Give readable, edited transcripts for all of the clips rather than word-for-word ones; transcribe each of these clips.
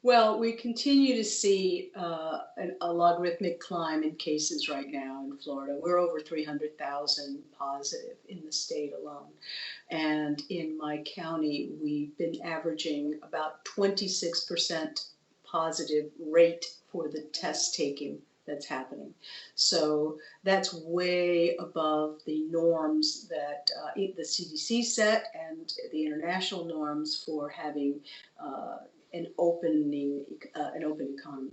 Well, we continue to see a logarithmic climb in cases right now in Florida. We're over 300,000 positive in the state alone. And in my county, we've been averaging about 26% positive rate for the test taking that's happening. So that's way above the norms that the CDC set and the international norms for having an an open economy.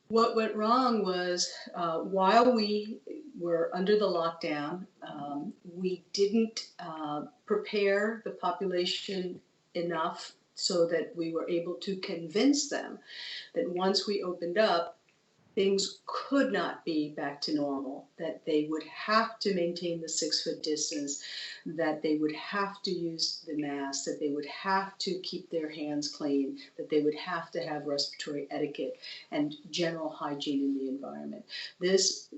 What went wrong was while we were under the lockdown, we didn't prepare the population enough so that we were able to convince them that once we opened up, things could not be back to normal, that they would have to maintain the 6 foot distance, that they would have to use the mask, that they would have to keep their hands clean, that they would have to have respiratory etiquette and general hygiene in the environment. This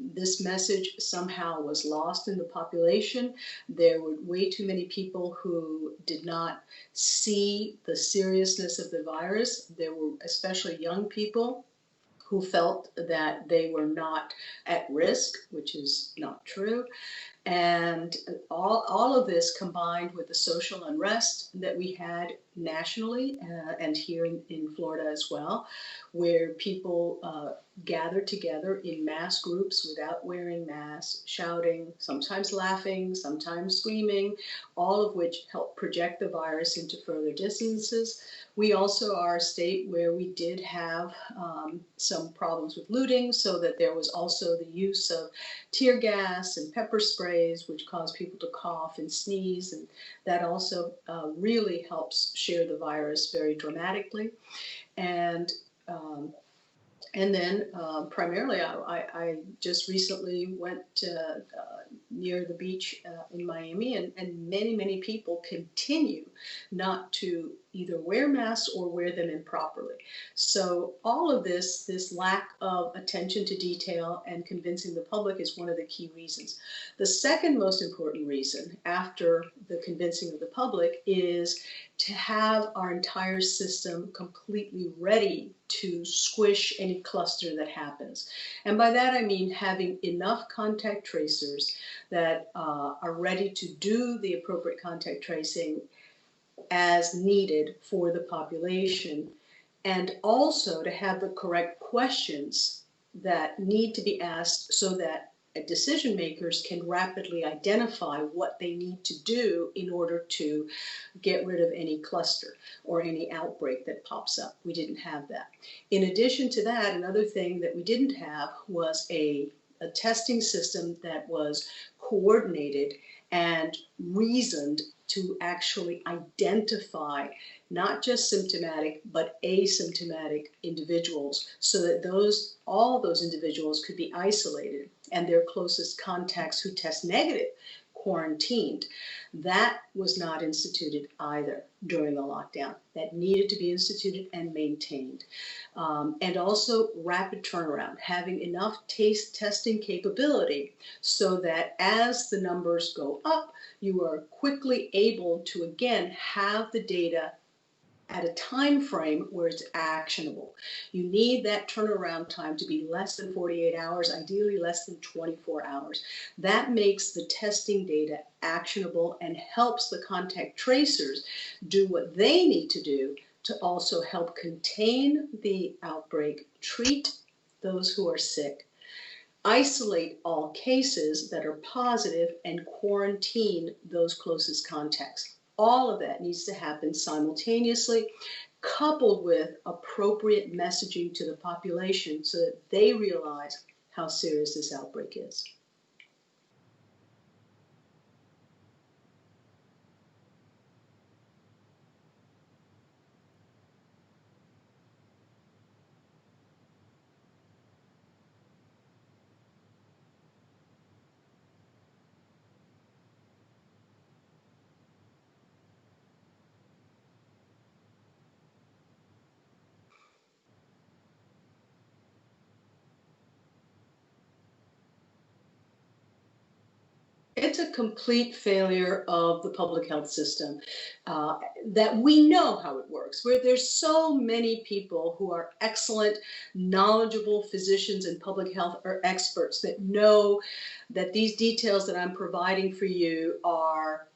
message somehow was lost in the population. There were way too many people who did not see the seriousness of the virus. There were especially young people who felt that they were not at risk, which is not true. And all of this combined with the social unrest that we had nationally and here in Florida as well, where people gathered together in mass groups without wearing masks, shouting, sometimes laughing, sometimes screaming, all of which helped project the virus into further distances. We also are a state where we did have some problems with looting, so that there was also the use of tear gas and pepper sprays, which cause people to cough and sneeze, and that also really helps share the virus very dramatically. And um, and then primarily, I just recently went near the beach in Miami, and many people continue not to either wear masks or wear them improperly. So all of this lack of attention to detail and convincing the public is one of the key reasons. The second most important reason, after the convincing of the public, is to have our entire system completely ready to squish any cluster that happens. And by that I mean having enough contact tracers that are ready to do the appropriate contact tracing as needed for the population, and also to have the correct questions that need to be asked so that decision makers can rapidly identify what they need to do in order to get rid of any cluster or any outbreak that pops up. We didn't have that. In addition to that, another thing that we didn't have was a testing system that was coordinated and reasoned to actually identify not just symptomatic but asymptomatic individuals, so that all those individuals could be isolated and their closest contacts who test negative quarantined. That was not instituted either during the lockdown. That needed to be instituted and maintained. And also rapid turnaround, having enough testing capability so that as the numbers go up, you are quickly able to again have the data at a time frame where it's actionable. You need that turnaround time to be less than 48 hours, ideally less than 24 hours. That makes the testing data actionable and helps the contact tracers do what they need to do to also help contain the outbreak, treat those who are sick, isolate all cases that are positive, and quarantine those closest contacts. All of that needs to happen simultaneously, coupled with appropriate messaging to the population so that they realize how serious this outbreak is. It's a complete failure of the public health system, that we know how it works, where there's so many people who are excellent, knowledgeable physicians and public health or experts that know that these details that I'm providing for you are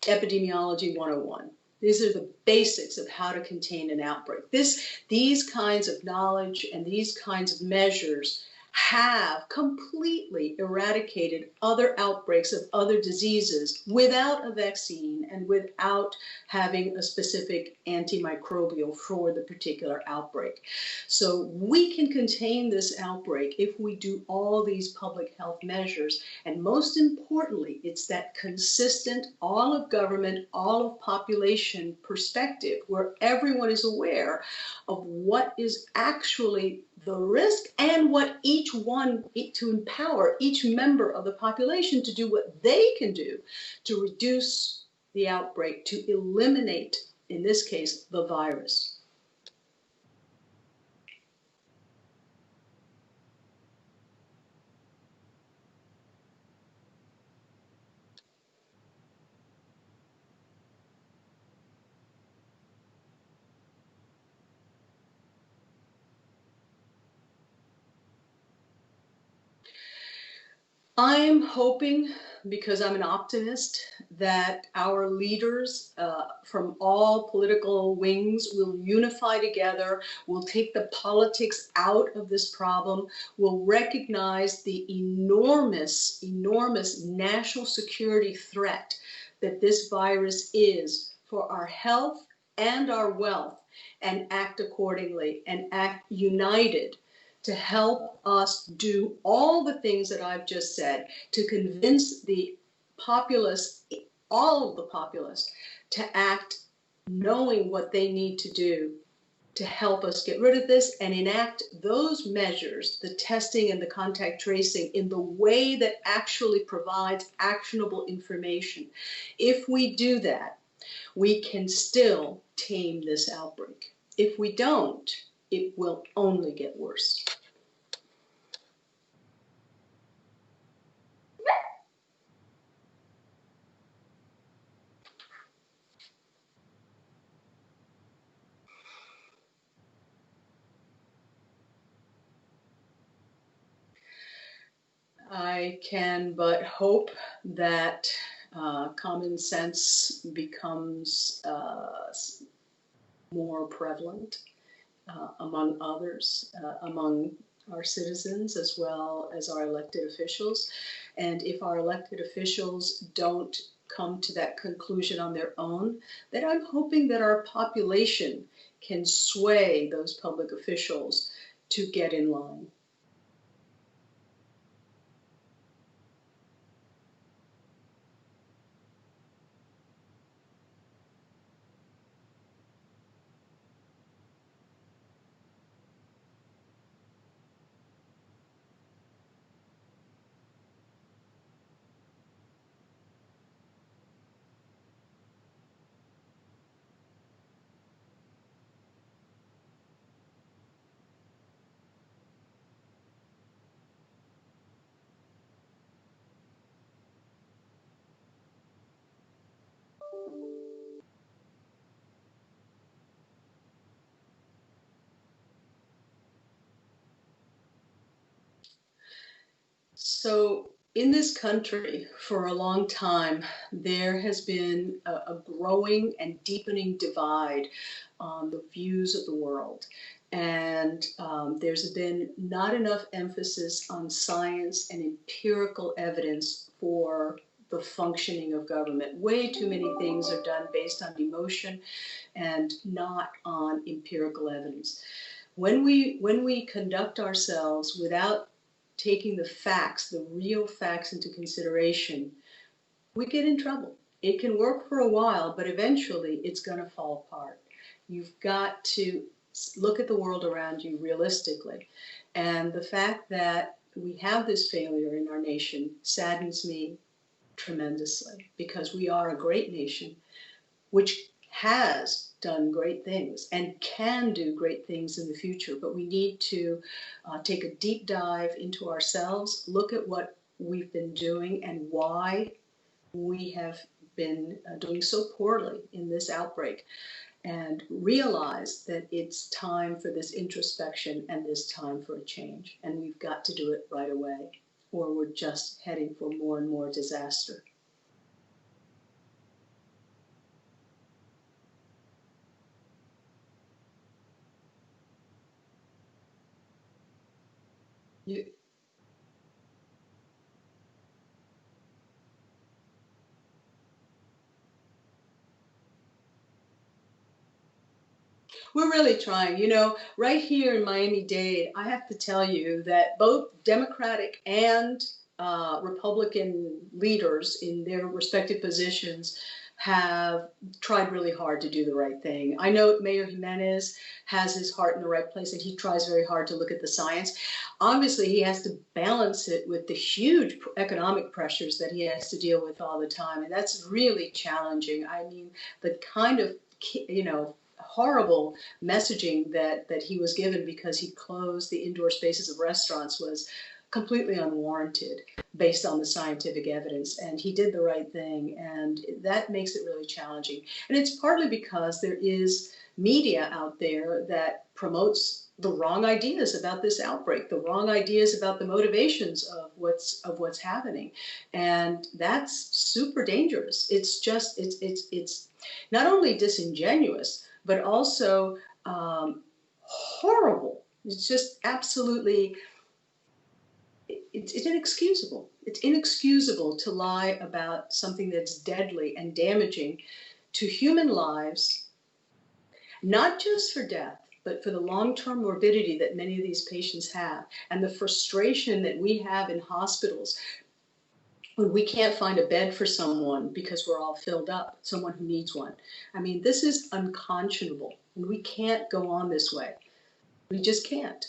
epidemiology 101. These are the basics of how to contain an outbreak. These kinds of knowledge and these kinds of measures have completely eradicated other outbreaks of other diseases without a vaccine and without having a specific antimicrobial for the particular outbreak. So we can contain this outbreak if we do all these public health measures. And most importantly, it's that consistent, all of government, all of population perspective where everyone is aware of what is actually the risk and what each one, to empower each member of the population to do what they can do to reduce the outbreak, to eliminate, in this case, the virus. I'm hoping, because I'm an optimist, that our leaders from all political wings will unify together, will take the politics out of this problem, will recognize the enormous, enormous national security threat that this virus is for our health and our wealth, and act accordingly and act united to help us do all the things that I've just said, to convince the populace, all of the populace, to act knowing what they need to do to help us get rid of this and enact those measures, the testing and the contact tracing, in the way that actually provides actionable information. If we do that, we can still tame this outbreak. If we don't, it will only get worse. I can but hope that common sense becomes more prevalent among others, among our citizens as well as our elected officials. And if our elected officials don't come to that conclusion on their own, then I'm hoping that our population can sway those public officials to get in line. So in this country, for a long time, there has been a growing and deepening divide on the views of the world. And there's been not enough emphasis on science and empirical evidence for the functioning of government. Way too many things are done based on emotion and not on empirical evidence. When we conduct ourselves without taking the facts, the real facts into consideration, we get in trouble. It can work for a while, but eventually it's going to fall apart. You've got to look at the world around you realistically. And the fact that we have this failure in our nation saddens me tremendously, because we are a great nation which has done great things and can do great things in the future. But we need to take a deep dive into ourselves, look at what we've been doing and why we have been doing so poorly in this outbreak, and realize that it's time for this introspection and this time for a change. And we've got to do it right away, or we're just heading for more and more disaster. You, We're really trying. Right here in Miami-Dade, I have to tell you that both Democratic and Republican leaders in their respective positions have tried really hard to do the right thing. I know Mayor Jimenez has his heart in the right place, and he tries very hard to look at the science. Obviously, he has to balance it with the huge economic pressures that he has to deal with all the time, and that's really challenging. I mean, the kind of, horrible messaging that he was given because he closed the indoor spaces of restaurants was completely unwarranted based on the scientific evidence. And he did the right thing, and that makes it really challenging. And it's partly because there is media out there that promotes the wrong ideas about this outbreak, the wrong ideas about the motivations of what's happening, and that's super dangerous. It's not only disingenuous, but also horrible. It's just absolutely, it's inexcusable. It's inexcusable to lie about something that's deadly and damaging to human lives, not just for death, but for the long-term morbidity that many of these patients have, and the frustration that we have in hospitals when we can't find a bed for someone because we're all filled up, someone who needs one. I mean, this is unconscionable, and we can't go on this way. We just can't.